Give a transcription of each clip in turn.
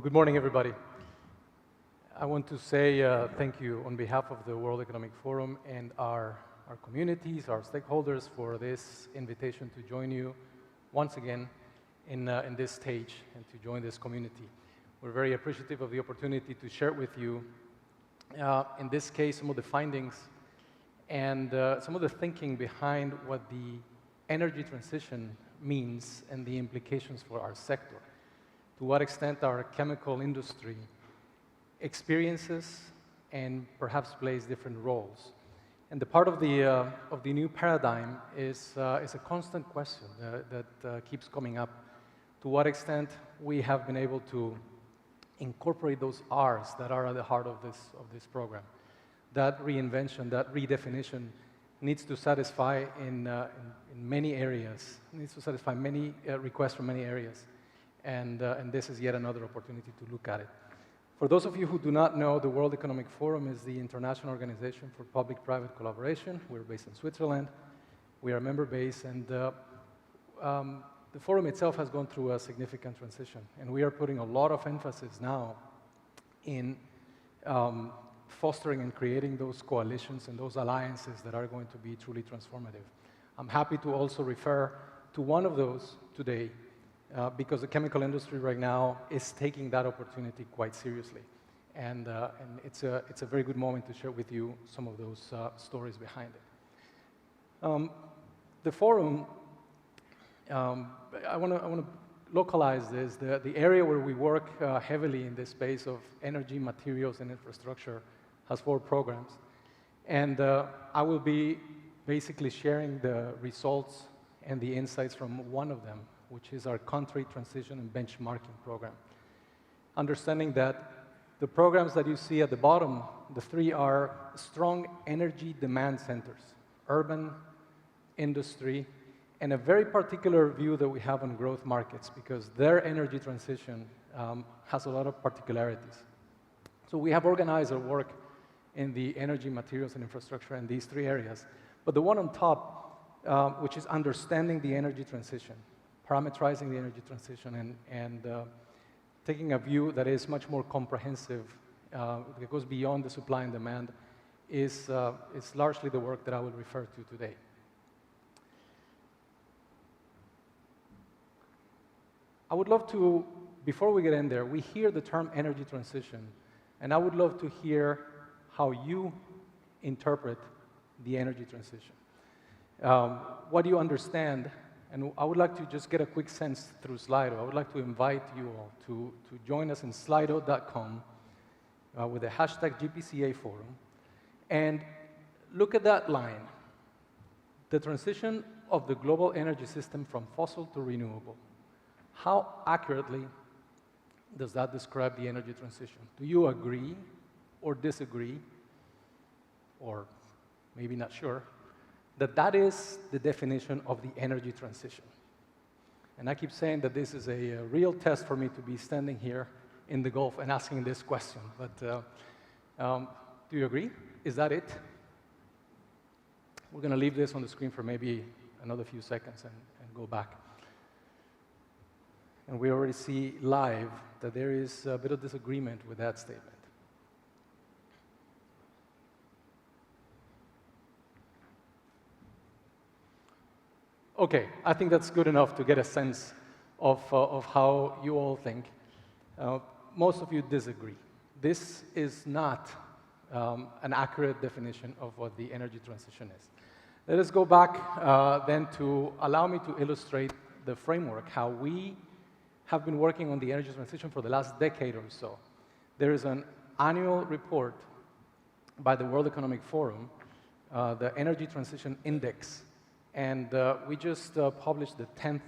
Good morning, everybody. I want to say thank you on behalf of the World Economic Forum and our communities, our stakeholders, for this invitation to join you once again in this stage and to join this community. We're very appreciative of the opportunity to share with you, in this case, some of the findings and some of the thinking behind what the energy transition means and the implications for our sector. To what extent our chemical industry experiences and perhaps plays different roles. And the part of the new paradigm is a constant question that keeps coming up. To what extent we have been able to incorporate those R's that are at the heart of this program. That reinvention, that redefinition needs to satisfy in many areas, needs to satisfy many requests from many areas. And this is yet another opportunity to look at it. For those of you who do not know, the World Economic Forum is the international organization for public-private collaboration. We're based in Switzerland. We are member-based, and the forum itself has gone through a significant transition. And we are putting a lot of emphasis now in fostering and creating those coalitions and those alliances that are going to be truly transformative. I'm happy to also refer to one of those today, because the chemical industry right now is taking that opportunity quite seriously. And it's a very good moment to share with you some of those stories behind it. The forum, I want to localize this. The area where we work heavily in this space of energy, materials, and infrastructure has 4 programs. And I will be basically sharing the results and the insights from one of them, which is our country transition and benchmarking program. Understanding that the programs that you see at the bottom, the 3 are strong energy demand centers, urban, industry, and a very particular view that we have on growth markets, because their energy transition has a lot of particularities. So we have organized our work in the energy, materials, and infrastructure in these 3 areas. But the one on top, which is understanding the energy transition, parameterizing the energy transition, and taking a view that is much more comprehensive, that goes beyond the supply and demand, is largely the work that I will refer to today. I would love to, before we get in there, we hear the term energy transition, and I would love to hear how you interpret the energy transition. What do you understand? And I would like to just get a quick sense through Slido. I would like to invite you all to join us in slido.com with the hashtag GPCA Forum, and look at that line, the transition of the global energy system from fossil to renewable. How accurately does that describe the energy transition? Do you agree or disagree, or maybe not sure, that is the definition of the energy transition? And I keep saying that this is a real test for me to be standing here in the Gulf and asking this question, but do you agree? Is that it? We're going to leave this on the screen for maybe another few seconds and go back. And we already see live that there is a bit of disagreement with that statement. Okay, I think that's good enough to get a sense of how you all think. Most of you disagree. This is not an accurate definition of what the energy transition is. Let us go back then to allow me to illustrate the framework, how we have been working on the energy transition for the last decade or so. There is an annual report by the World Economic Forum, the Energy Transition Index, and we just published the 10th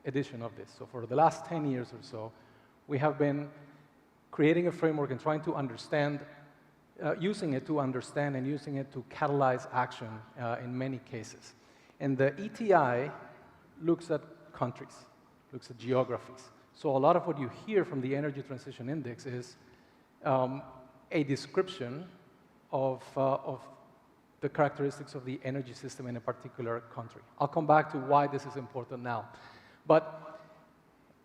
edition of this. So for the last 10 years or so, we have been creating a framework and trying to understand, using it to understand and using it to catalyze action in many cases. And the ETI looks at countries, looks at geographies. So a lot of what you hear from the Energy Transition Index is a description of the characteristics of the energy system in a particular country. I'll come back to why this is important now. But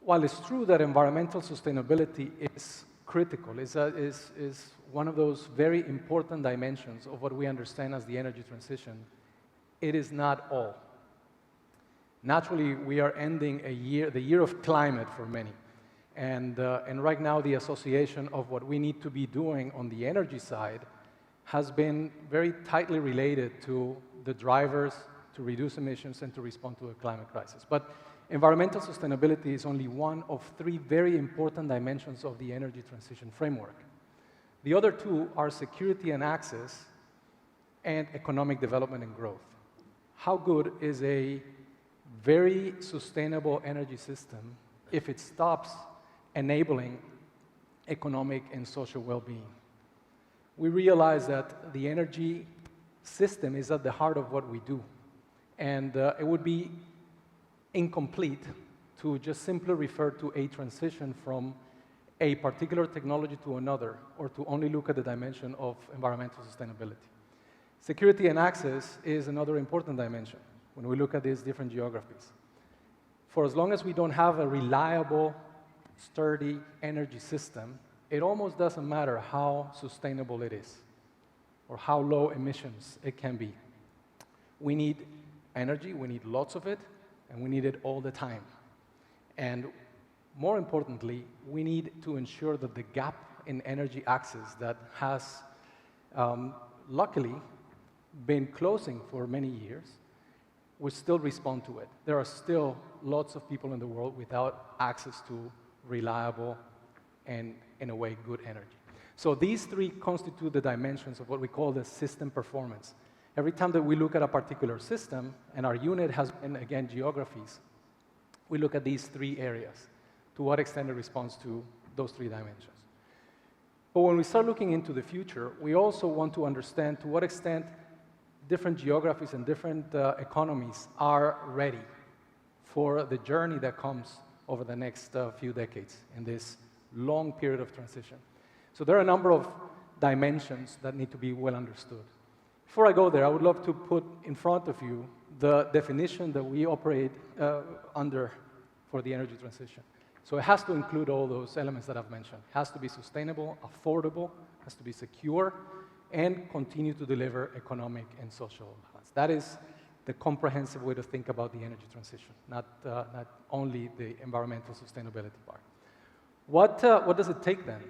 while it's true that environmental sustainability is critical, is one of those very important dimensions of what we understand as the energy transition, it is not all. Naturally, we are ending the year of climate for many. And right now, the association of what we need to be doing on the energy side has been very tightly related to the drivers to reduce emissions and to respond to a climate crisis. But environmental sustainability is only one of three very important dimensions of the energy transition framework. The other two are security and access and economic development and growth. How good is a very sustainable energy system if it stops enabling economic and social well-being? We realize that the energy system is at the heart of what we do, and it would be incomplete to just simply refer to a transition from a particular technology to another, or to only look at the dimension of environmental sustainability. Security and access is another important dimension when we look at these different geographies. For as long as we don't have a reliable, sturdy energy system, it almost doesn't matter how sustainable it is or how low emissions it can be. We need energy, we need lots of it, and we need it all the time. And more importantly, we need to ensure that the gap in energy access that has luckily been closing for many years, we still respond to it. There are still lots of people in the world without access to reliable and, in a way, good energy. So these three constitute the dimensions of what we call the system performance. Every time that we look at a particular system, and our unit has been, again, geographies, we look at these three areas, to what extent it responds to those three dimensions. But when we start looking into the future, we also want to understand to what extent different geographies and different economies are ready for the journey that comes over the next few decades in this long period of transition. So there are a number of dimensions that need to be well understood. Before I go there, I would love to put in front of you the definition that we operate under for the energy transition. So it has to include all those elements that I've mentioned. It has to be sustainable, affordable, has to be secure, and continue to deliver economic and social balance. That is the comprehensive way to think about the energy transition, not only the environmental sustainability part. What does it take then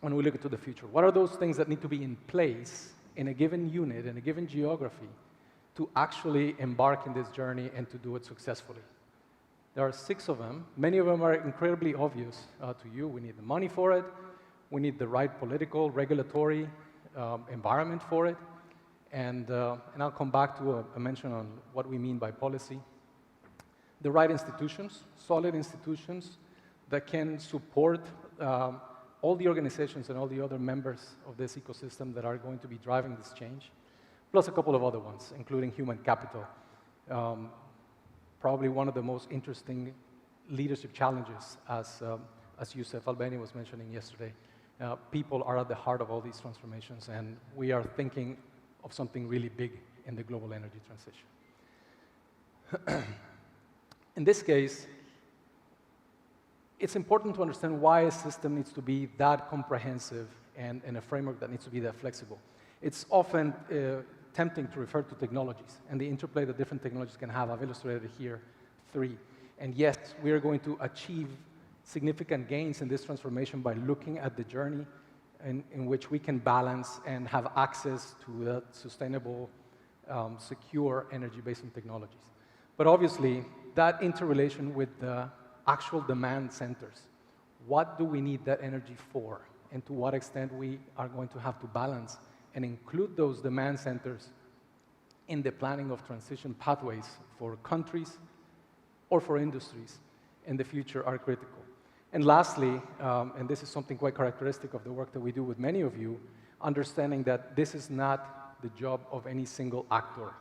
when we look into the future? What are those things that need to be in place in a given unit, in a given geography, to actually embark in this journey and to do it successfully? There are 6 of them. Many of them are incredibly obvious to you. We need the money for it. We need the right political, regulatory environment for it. And I'll come back to a mention on what we mean by policy. The right institutions, solid institutions that can support all the organizations and all the other members of this ecosystem that are going to be driving this change, plus a couple of other ones, including human capital. Probably one of the most interesting leadership challenges, as Youssef Albani was mentioning yesterday. People are at the heart of all these transformations, and we are thinking of something really big in the global energy transition. In this case, it's important to understand why a system needs to be that comprehensive and a framework that needs to be that flexible. It's often tempting to refer to technologies and the interplay that different technologies can have. I've illustrated here 3. And yes, we are going to achieve significant gains in this transformation by looking at the journey in which we can balance and have access to sustainable, secure energy-based technologies. But obviously, that interrelation with the actual demand centers. What do we need that energy for? And to what extent we are going to have to balance and include those demand centers in the planning of transition pathways for countries or for industries in the future are critical. And lastly, and this is something quite characteristic of the work that we do with many of you, understanding that this is not the job of any single actor.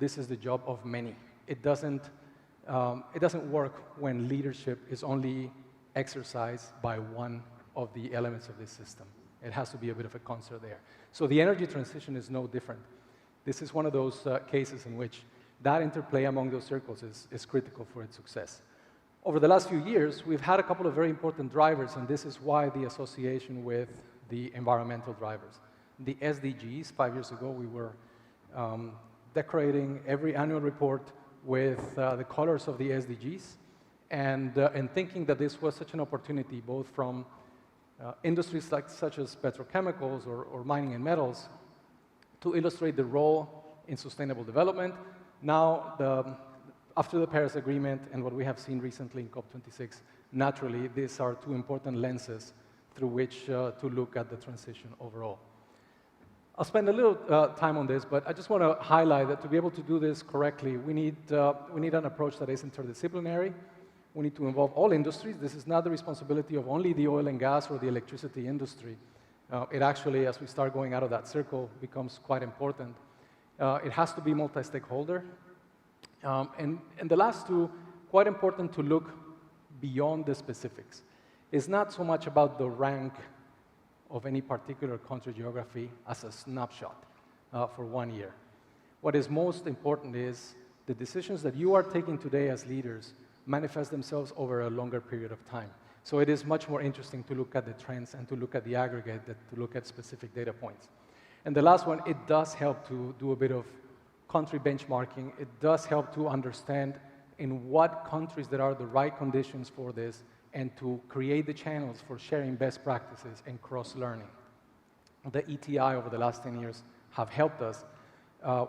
This is the job of many. It doesn't work when leadership is only exercised by one of the elements of this system. It has to be a bit of a concert there. So the energy transition is no different. This is one of those cases in which that interplay among those circles is critical for its success. Over the last few years, we've had a couple of very important drivers, and this is why the association with the environmental drivers. The SDGs, 5 years ago, we were decorating every annual report with the colors of the SDGs, and thinking that this was such an opportunity, both from industries such as petrochemicals or mining and metals, to illustrate the role in sustainable development. Now, after the Paris Agreement and what we have seen recently in COP26, naturally, these are two important lenses through which to look at the transition overall. I'll spend a little time on this, but I just want to highlight that to be able to do this correctly, we need an approach that is interdisciplinary. We need to involve all industries. This is not the responsibility of only the oil and gas or the electricity industry. It actually, as we start going out of that circle, becomes quite important. It has to be multi-stakeholder. And the last two, quite important to look beyond the specifics. It's not so much about the rank of any particular country geography as a snapshot for 1 year. What is most important is the decisions that you are taking today as leaders manifest themselves over a longer period of time. So it is much more interesting to look at the trends and to look at the aggregate than to look at specific data points. And the last one, it does help to do a bit of country benchmarking. It does help to understand in what countries there are the right conditions for this and to create the channels for sharing best practices and cross-learning. The ETI over the last 10 years have helped us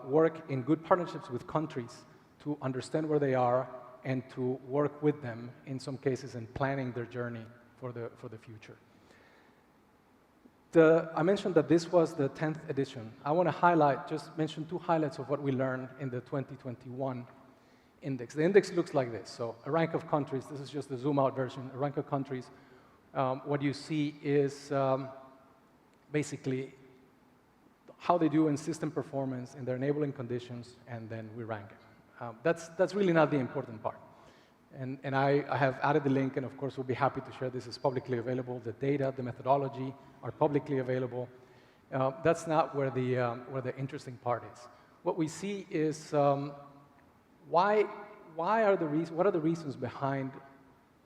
work in good partnerships with countries to understand where they are and to work with them, in some cases, in planning their journey for the future. I mentioned that this was the 10th edition. I want to just mention two highlights of what we learned in the 2021 index. The index looks like this. So a rank of countries, this is just the zoom out version, a rank of countries. What you see is basically how they do in system performance, in their enabling conditions, and then we rank it. That's really not the important part. And I have added the link, and of course we'll be happy to share this. It's publicly available. The data, the methodology are publicly available. That's not where the interesting part is. What we see is what are the reasons behind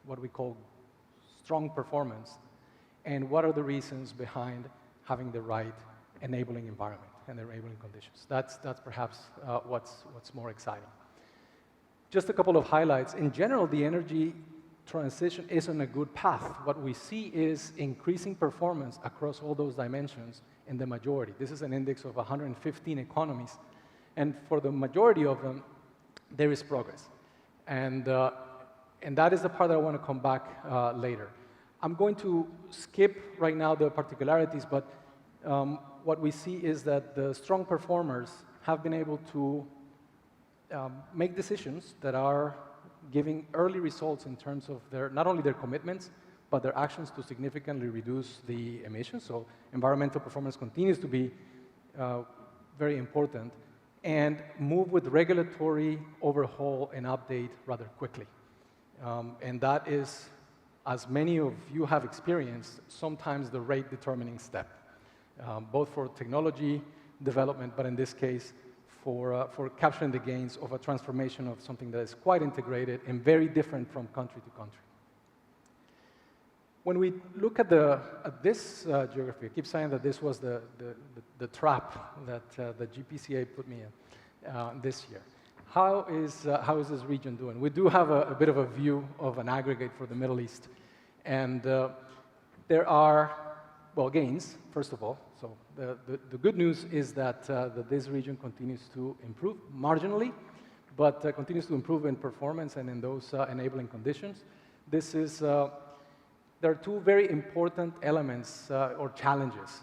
what we call strong performance, and what are the reasons behind having the right enabling environment and the enabling conditions. That's perhaps what's more exciting. Just a couple of highlights. In general, the energy transition is on a good path. What we see is increasing performance across all those dimensions in the majority. This is an index of 115 economies, and for the majority of them, there is progress. And that is the part that I want to come back later. I'm going to skip right now the particularities, but what we see is that the strong performers have been able to make decisions that are giving early results in terms of not only their commitments, but their actions to significantly reduce the emissions. So environmental performance continues to be very important, and move with regulatory overhaul and update rather quickly. And that is, as many of you have experienced, sometimes the rate determining step, both for technology development, but in this case, for capturing the gains of a transformation of something that is quite integrated and very different from country to country. When we look at this geography, I keep saying that this was the trap that the GPCA put me in this year. How is this region doing? We do have a bit of a view of an aggregate for the Middle East, and there are, well, gains, first of all. So the good news is that this region continues to improve marginally, but continues to improve in performance and in those enabling conditions. This is, there are two very important elements or challenges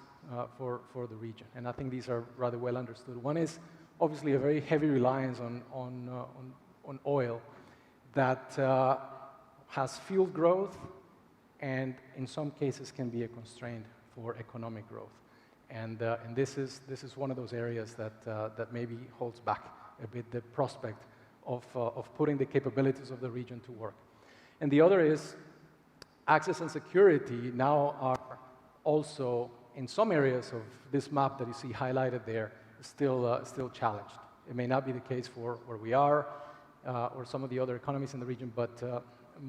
for the region, and I think these are rather well understood. One is obviously a very heavy reliance on oil that has fueled growth, and in some cases can be a constraint for economic growth. And this is one of those areas that maybe holds back a bit the prospect of putting the capabilities of the region to work. And the other is access and security now are also, in some areas of this map that you see highlighted there, still challenged. It may not be the case for where we are or some of the other economies in the region, but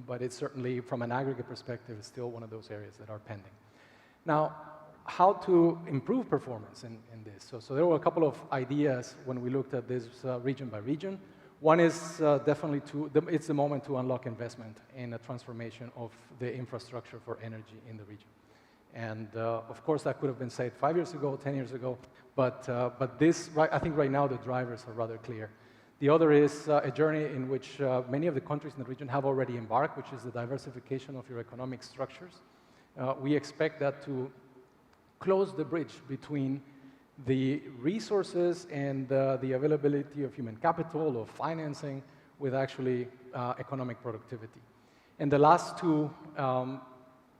but it's certainly, from an aggregate perspective, it's still one of those areas that are pending. Now, how to improve performance in this? So there were a couple of ideas when we looked at this region by region. One is definitely it's the moment to unlock investment in a transformation of the infrastructure for energy in the region. And of course, that could have been said 5 years ago, 10 years ago, but I think right now the drivers are rather clear. The other is a journey in which many of the countries in the region have already embarked, which is the diversification of your economic structures. We expect that to close the bridge between the resources and the availability of human capital, of financing, with actually economic productivity. And the last two,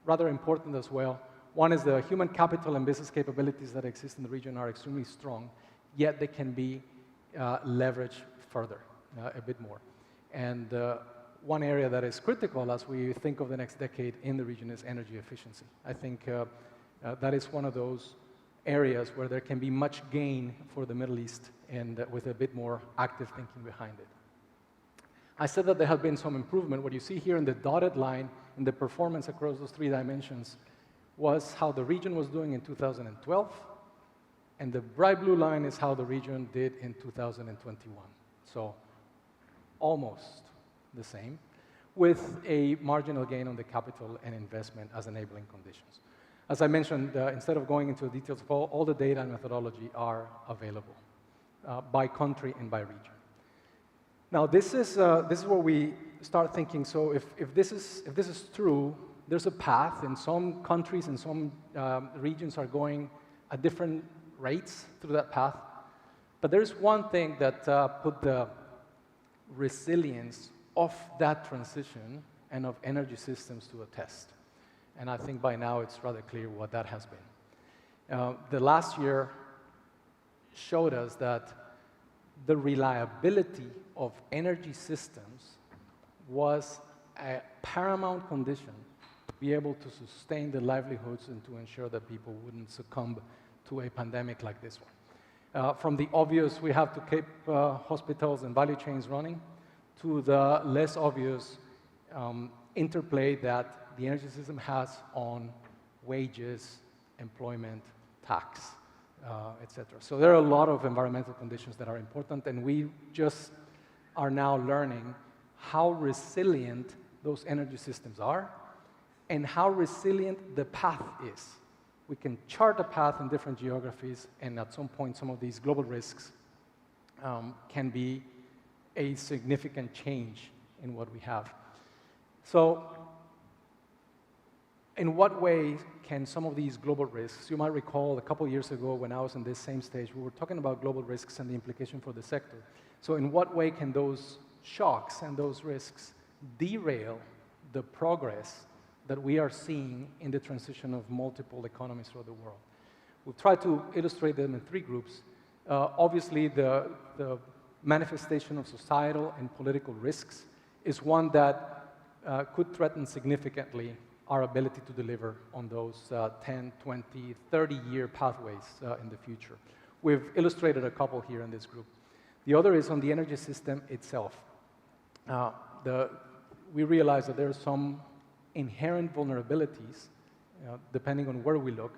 rather important as well. One is the human capital and business capabilities that exist in the region are extremely strong, yet they can be leveraged further, a bit more. And one area that is critical as we think of the next decade in the region is energy efficiency. I think that is one of those areas where there can be much gain for the Middle East and with a bit more active thinking behind it. I said that there had been some improvement. What you see here in the dotted line in the performance across those three dimensions was how the region was doing in 2012, and the bright blue line is how the region did in 2021. So almost the same, with a marginal gain on the capital and investment as enabling conditions. As I mentioned, instead of going into the details, all the data and methodology are available by country and by region. Now, this is where we start thinking. So, if this is true, there's a path, and some countries and some regions are going at different rates through that path. But there's one thing that put the resilience of that transition and of energy systems to a test. And I think by now it's rather clear what that has been. The last year showed us that the reliability of energy systems was a paramount condition to be able to sustain the livelihoods and to ensure that people wouldn't succumb to a pandemic like this one. From the obvious, we have to keep hospitals and value chains running, to the less obvious interplay that the energy system has on wages, employment, tax, etc. So there are a lot of environmental conditions that are important, and we just are now learning how resilient those energy systems are and how resilient the path is. We can chart a path in different geographies, and at some point, some of these global risks can be a significant change in what we have. So, in what way can some of these global risks, you might recall a couple of years ago when I was on this same stage, we were talking about global risks and the implication for the sector. So in what way can those shocks and those risks derail the progress that we are seeing in the transition of multiple economies throughout the world? We've tried to illustrate them in three groups. Obviously, the manifestation of societal and political risks is one that could threaten significantly our ability to deliver on those 10, 20, 30-year pathways in the future. We've illustrated a couple here in this group. The other is on the energy system itself. We realize that there are some inherent vulnerabilities, depending on where we look.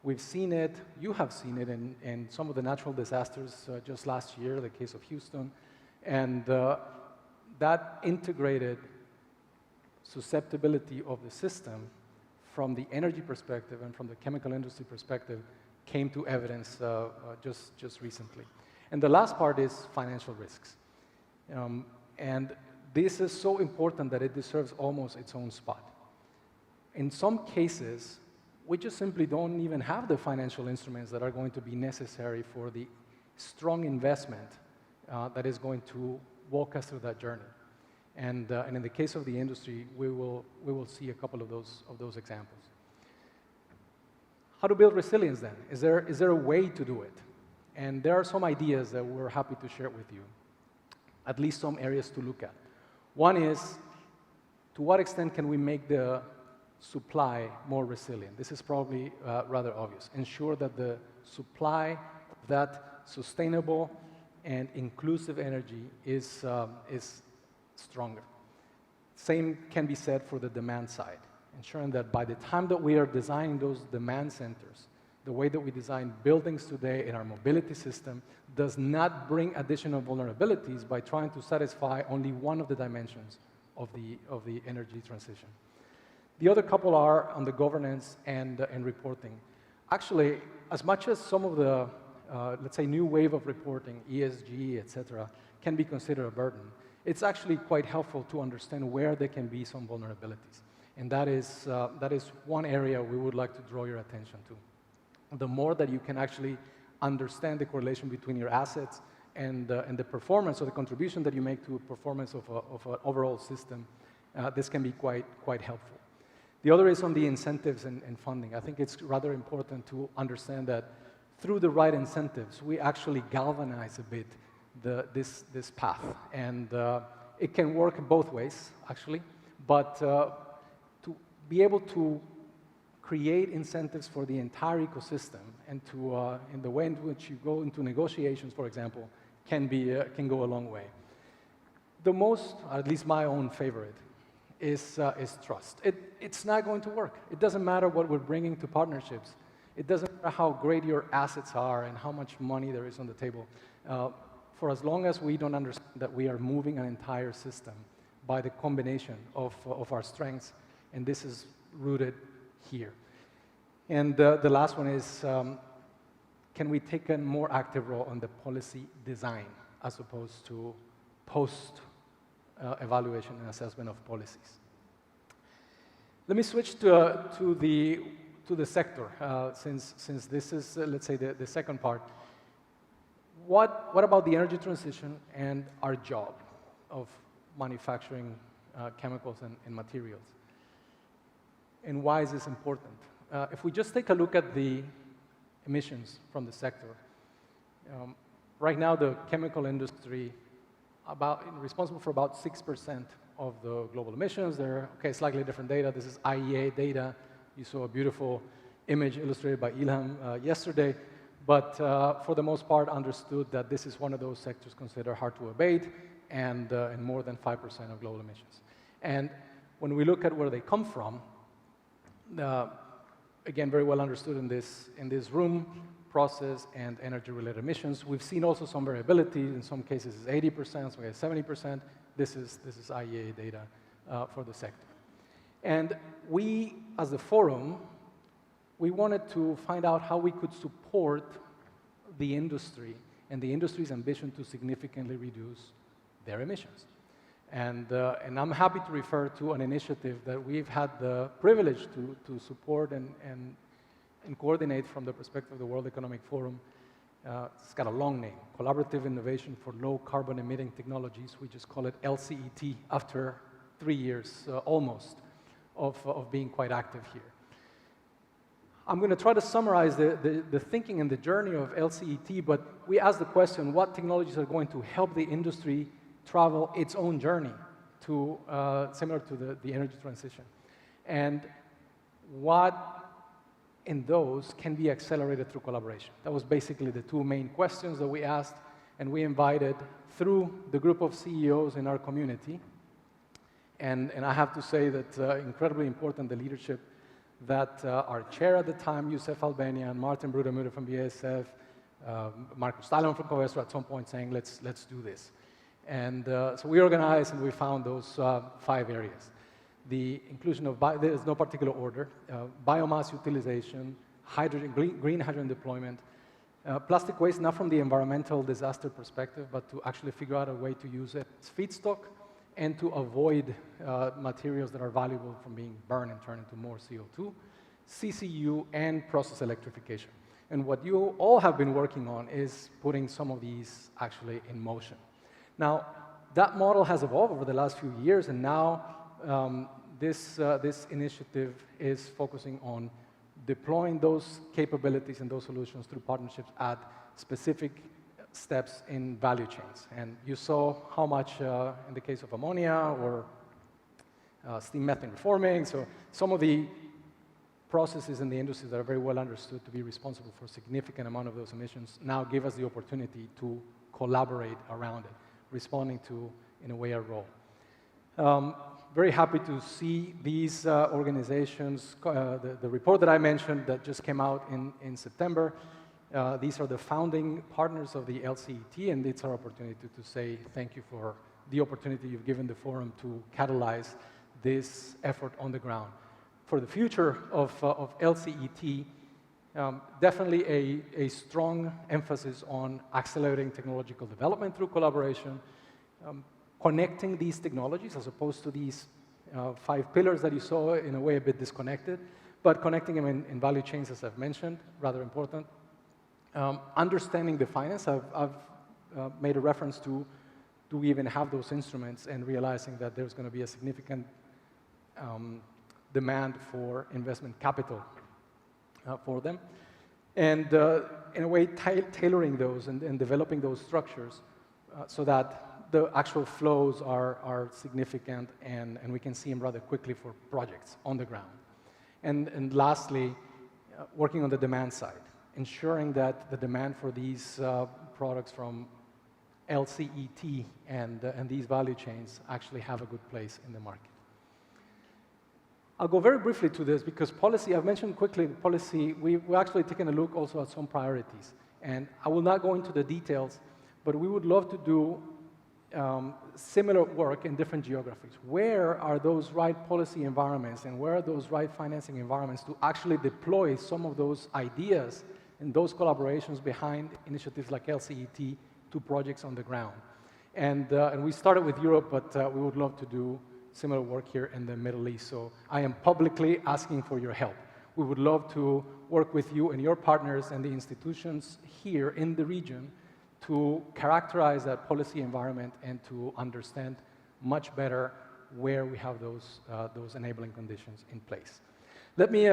We've seen it, you have seen it in some of the natural disasters just last year, the case of Houston, and that integrated susceptibility of the system from the energy perspective and from the chemical industry perspective came to evidence just recently. And the last part is financial risks. And this is so important that it deserves almost its own spot. In some cases, we just simply don't even have the financial instruments that are going to be necessary for the strong investment that is going to walk us through that journey. And in the case of the industry, we will see a couple of those examples. How to build resilience then? Is there a way to do it? And there are some ideas that we're happy to share with you, at least some areas to look at. One is, to what extent can we make the supply more resilient? This is probably rather obvious. Ensure that the supply of that sustainable and inclusive energy is stronger. Same can be said for the demand side, ensuring that by the time that we are designing those demand centers, the way that we design buildings today in our mobility system does not bring additional vulnerabilities by trying to satisfy only one of the dimensions of the energy transition. The other couple are on the governance and reporting. Actually, as much as some of the, let's say, new wave of reporting, ESG, et cetera, can be considered a burden, it's actually quite helpful to understand where there can be some vulnerabilities. And that is one area we would like to draw your attention to. The more that you can actually understand the correlation between your assets and the performance or the contribution that you make to performance of an overall system, this can be quite helpful. The other is on the incentives and funding. I think it's rather important to understand that through the right incentives, we actually galvanize a bit this path. And it can work both ways, actually. But to be able to create incentives for the entire ecosystem and to, in the way in which you go into negotiations, for example, can go a long way. The most, or at least my own favorite, is trust. It's not going to work. It doesn't matter what we're bringing to partnerships. It doesn't matter how great your assets are and how much money there is on the table. For as long as we don't understand that we are moving an entire system by the combination of our strengths, and this is rooted here. And the last one is, can we take a more active role on the policy design as opposed to post-evaluation and assessment of policies? Let me switch to the sector, since this is, let's say, the second part. What about the energy transition and our job of manufacturing chemicals and materials? And why is this important? If we just take a look at the emissions from the sector, right now the chemical industry responsible for about 6% of the global emissions. They're slightly different data. This is IEA data. You saw a beautiful image illustrated by Ilham yesterday. But for the most part, understood that this is one of those sectors considered hard to abate and more than 5% of global emissions. And when we look at where they come from, again, very well understood in this room, process and energy-related emissions. We've seen also some variability. In some cases, it's 80%, some cases 70%. This is IEA data for the sector. And we, as the forum, we wanted to find out how we could support the industry and the industry's ambition to significantly reduce their emissions. And I'm happy to refer to an initiative that we've had the privilege to support and coordinate from the perspective of the World Economic Forum. It's got a long name, Collaborative Innovation for Low Carbon Emitting Technologies. We just call it LCET after 3 years, almost, of being quite active here. I'm going to try to summarize the thinking and the journey of LCET, but we asked the question, what technologies are going to help the industry travel its own journey to, similar to the energy transition? And what in those can be accelerated through collaboration? That was basically the two main questions that we asked, and we invited through the group of CEOs in our community. And I have to say that incredibly important, the leadership that our chair at the time, Youssef Albania, and Martin Brudermüller from BASF, Marcus Stallman from Covestro at some point saying, let's do this. And so we organized and we found those 5 areas. The inclusion of, there's no particular order, biomass utilization, hydrogen, green hydrogen deployment, plastic waste, not from the environmental disaster perspective, but to actually figure out a way to use it as feedstock and to avoid materials that are valuable from being burned and turned into more CO2, CCU, and process electrification. And what you all have been working on is putting some of these actually in motion. Now, that model has evolved over the last few years, and now this initiative is focusing on deploying those capabilities and those solutions through partnerships at specific steps in value chains. And you saw how much in the case of ammonia or steam methane reforming. So some of the processes in the industry that are very well understood to be responsible for a significant amount of those emissions now give us the opportunity to collaborate around it, responding to, in a way, our role. Very happy to see these organizations, the report that I mentioned that just came out in September. These are the founding partners of the LCET, and it's our opportunity to say thank you for the opportunity you've given the forum to catalyze this effort on the ground. For the future of LCET, definitely a strong emphasis on accelerating technological development through collaboration, connecting these technologies as opposed to these 5 pillars that you saw in a way a bit disconnected, but connecting them in value chains, as I've mentioned, rather important. Understanding the finance, I've made a reference to, do we even have those instruments, and realizing that there's going to be a significant demand for investment capital for them. And in a way, tailoring those and developing those structures so that the actual flows are significant and we can see them rather quickly for projects on the ground. And lastly, working on the demand side, ensuring that the demand for these products from LCET and these value chains actually have a good place in the market. I'll go very briefly to this because policy, I've mentioned quickly policy, we're actually taking a look also at some priorities. And I will not go into the details, but we would love to do similar work in different geographies. Where are those right policy environments and where are those right financing environments to actually deploy some of those ideas and those collaborations behind initiatives like LCET to projects on the ground? And we started with Europe, but we would love to do similar work here in the Middle East. So I am publicly asking for your help. We would love to work with you and your partners and the institutions here in the region to characterize that policy environment and to understand much better where we have those enabling conditions in place. Let me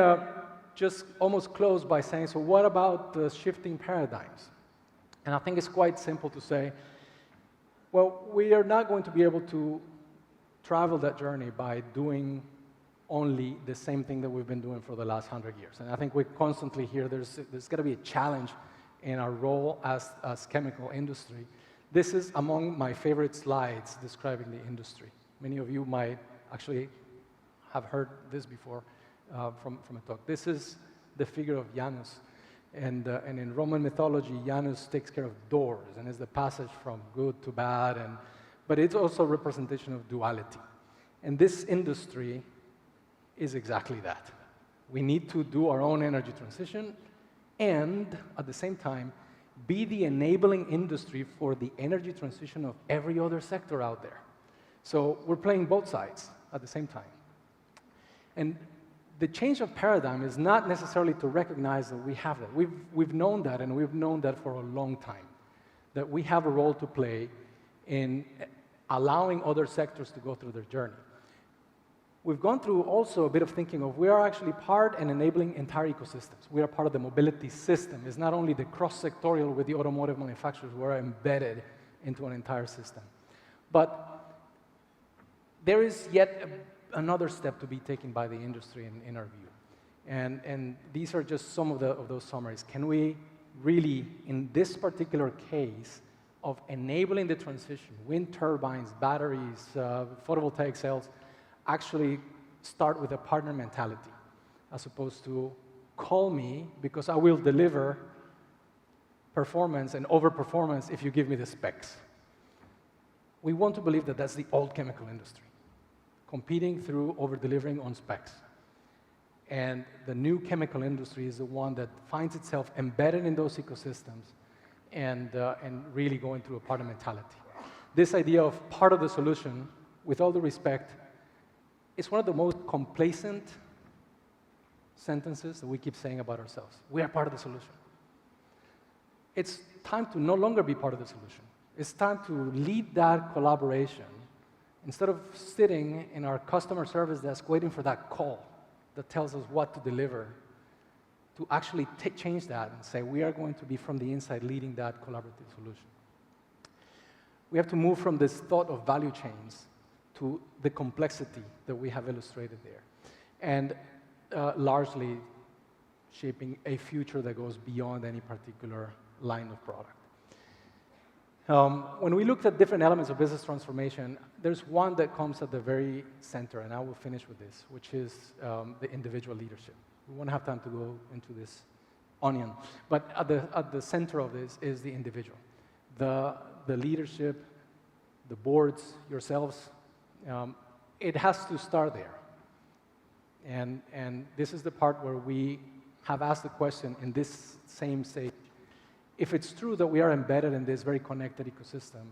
just almost close by saying, so what about the shifting paradigms? And I think it's quite simple to say, well, we are not going to be able to travel that journey by doing only the same thing that we've been doing for the last 100 years. And I think we constantly hear there's got to be a challenge in our role as chemical industry. This is among my favorite slides describing the industry. Many of you might actually have heard this before from a talk. This is the figure of Janus. And in Roman mythology, Janus takes care of doors and is the passage from good to bad, but it's also a representation of duality. And this industry is exactly that. We need to do our own energy transition and, at the same time, be the enabling industry for the energy transition of every other sector out there. So we're playing both sides at the same time. And the change of paradigm is not necessarily to recognize that we have that. We've known that, and we've known that for a long time, that we have a role to play in allowing other sectors to go through their journey. We've gone through also a bit of thinking of we are actually part and enabling entire ecosystems. We are part of the mobility system. It's not only the cross-sectorial with the automotive manufacturers, we're embedded into an entire system. But there is yet another step to be taken by the industry in our view. And these are just some of those summaries. Can we really, in this particular case of enabling the transition, wind turbines, batteries, photovoltaic cells, actually start with a partner mentality, as opposed to call me because I will deliver performance and overperformance if you give me the specs. We want to believe that that's the old chemical industry, competing through over-delivering on specs. And the new chemical industry is the one that finds itself embedded in those ecosystems and really going through a partner mentality. This idea of part of the solution, with all the respect, it's one of the most complacent sentences that we keep saying about ourselves. We are part of the solution. It's time to no longer be part of the solution. It's time to lead that collaboration instead of sitting in our customer service desk waiting for that call that tells us what to deliver, to actually change that and say we are going to be from the inside leading that collaborative solution. We have to move from this thought of value chains to the complexity that we have illustrated there, and largely shaping a future that goes beyond any particular line of product. When we looked at different elements of business transformation, there's one that comes at the very center, and I will finish with this, which is the individual leadership. We won't have time to go into this onion, but at the center of this is the individual. The leadership, the boards, yourselves, it has to start there. And this is the part where we have asked the question in this same stage, if it's true that we are embedded in this very connected ecosystem,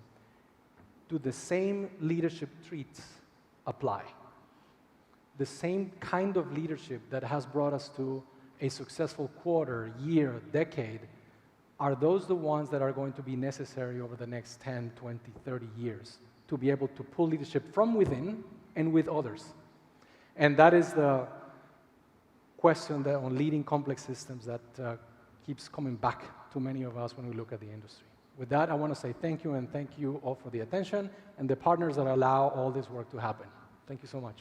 do the same leadership traits apply? The same kind of leadership that has brought us to a successful quarter, year, decade, are those the ones that are going to be necessary over the next 10, 20, 30 years to be able to pull leadership from within and with others? And that is the question that on leading complex systems that keeps coming back to many of us when we look at the industry. With that, I want to say thank you, and thank you all for the attention, and the partners that allow all this work to happen. Thank you so much.